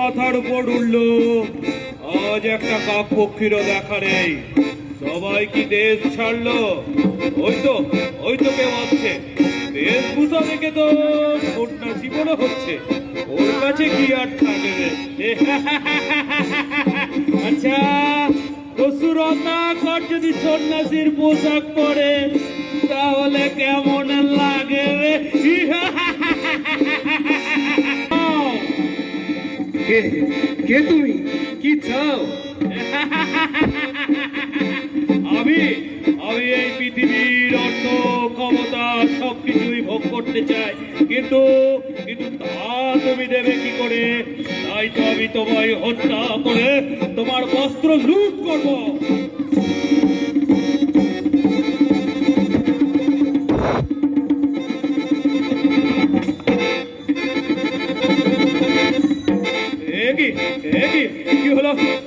মাথার উপর উঠলো, আজ একটা কাক পক্ষীরও দেখা নেই। সবাই কি দেশ ছাড়লো? ওই তো কেউ আসছে। বেশভূষা দেখে তো সন্ন্যাসী মনে হচ্ছে। ওর কাছে কি আর থাকবে? আচ্ছা, রত্নাকর যদি সন্ন্যাসীর পোশাক পরে তাহলে কেমন লাগে? কে তুমি? কি চাও? আমি এই পৃথিবীর অর্থ ক্ষমতা সবকিছুই ভোগ করতে চাই, কিন্তু তা তুমি দেবে কি করে? তাই তো আমি তোমায় হত্যা করে তোমার বস্ত্র লুট করব।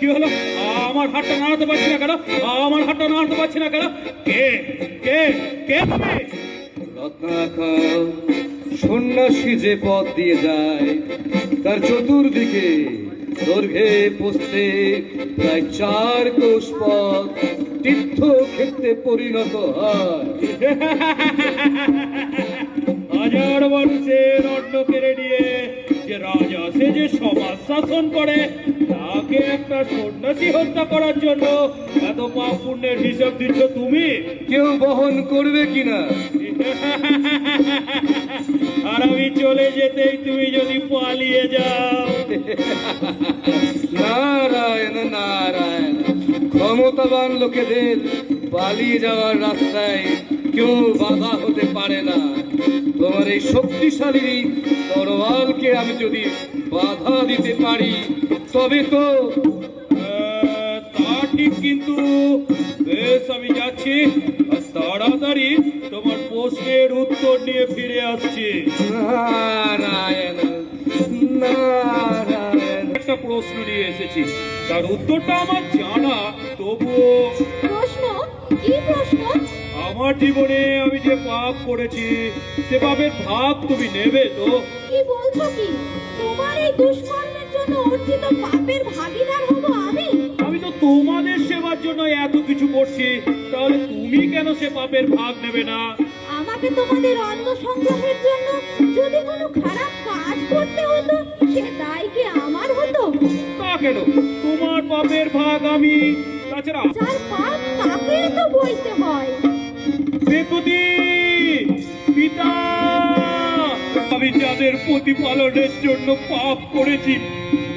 কি হলো? আমার হাতটা নাড়াতে পারছি না কেন? কে তুমি? রত্নাকর সন্ন্যাসী যে পথ দিয়ে যায় তার চতুর্দিকে দৈর্ঘ্যে পোস্তে প্রায় 4 কোষ পথ তীর্থক্ষেত্রে পরিণত হয়। হাজার মানুষের অন্ন কেড়ে নিয়ে যে রাজা সে যে সমাজ শাসন করে, তাকে একটা সন্ন্যাসী হত্যা করার জন্য এত পাপ পুণ্যের হিসাব দিচ্ছ তুমি? কেউ বহন করবে কিনা? আর আমি চলে যেতেই তুমি যদি পালিয়ে যাও? নারায়ণ নারায়ণ, ক্ষমতাবান লোকেদের পালিয়ে যাওয়ার রাস্তায় কেউ বাধা হতে পারে না। তোমার এই শক্তিশালী তরোয়ালকে আমি যদি বাধা দিতে পারি তবে তো। তা ঠিক, কিন্তু বেশ, আমি যাচ্ছি, তাড়াতাড়ি তোমার প্রশ্নের উত্তর নিয়ে ফিরে আসছি। নারায়ণ নারায়ণ, একটা প্রশ্ন নিয়ে এসেছি, তার উত্তরটা আমার জানা, তবুও। প্রশ্ন? কি প্রশ্ন? আমার জীবনে আমি যে পাপ করেছি সে পাপের ভাগ তুমি নেবে তো? কি বলছো কি? তোমার এই দুষ্কর্মের জন্য অর্জিত পাপের ভাগীদার হব আমি? আমি তো তোমাদের সেবার জন্য এত কিছু করছি, তাহলে তুমি কেন সে পাপের ভাগ নেবে না? আমাকে তোমাদের অন্ন সংগ্রহের জন্য যদি কোনো খারাপ কাজ করতে হতো সে দায় কি আমার হতো? তা কেন? তোমার পাপের ভাগ আমি। তাছাড়া যার পাপ তাকে তো বইতে হয়। বেকুতি পিতা, আমি যাদের প্রতিপালনের জন্য পাপ করেছি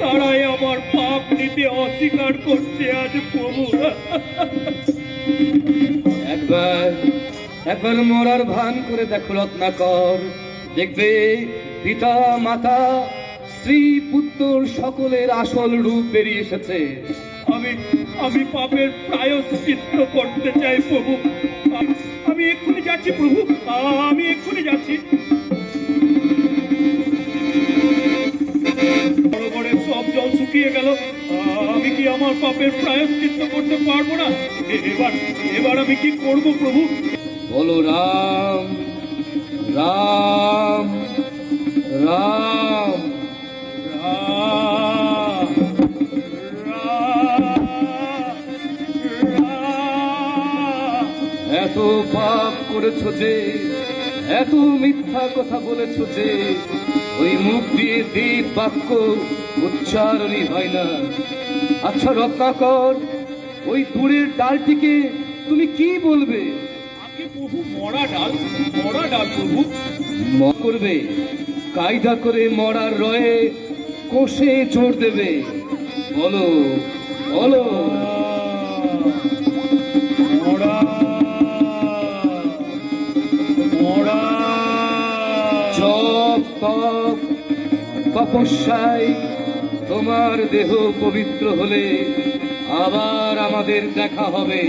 তারাই আমার পাপ নিতে অস্বীকার করছে আজ প্রভু। একবার মরার ভান করে দেখো রত্নাকর, দেখবে পিতা মাতা স্ত্রী পুত্র সকলের আসল রূপ বেরিয়ে এসেছে। আমি পাপের প্রায়শ্চিত্ত করতে চাই প্রভু। আমি এক্ষুনি যাচ্ছি প্রভু, আমি এক্ষুনি যাচ্ছি। বড় সব জল শুকিয়ে গেল, আমি কি আমার পাপের প্রায়শ্চিত্ত করতে পারবো না? এবার আমি কি করব প্রভু? বলো রাম রাম রাম। এত পাপ করেছ যে, এত মিথ্যা কথা বলেছ যে ওই মুখ দিয়ে দীপ বাক্য উচ্চারণই হয় না। আচ্ছা রত্নাকর, ওই দূরের ডালটিকে তুমি কি বলবে? আগে প্রভু মরা ডাল প্রভু। করবে কায়দা করে মরার রয়ে কোষে জোর দেবে। বলো বলো। জপ তপ তপস্যায় তোমার দেহ পবিত্র হলে আবার আমাদের দেখা হবে।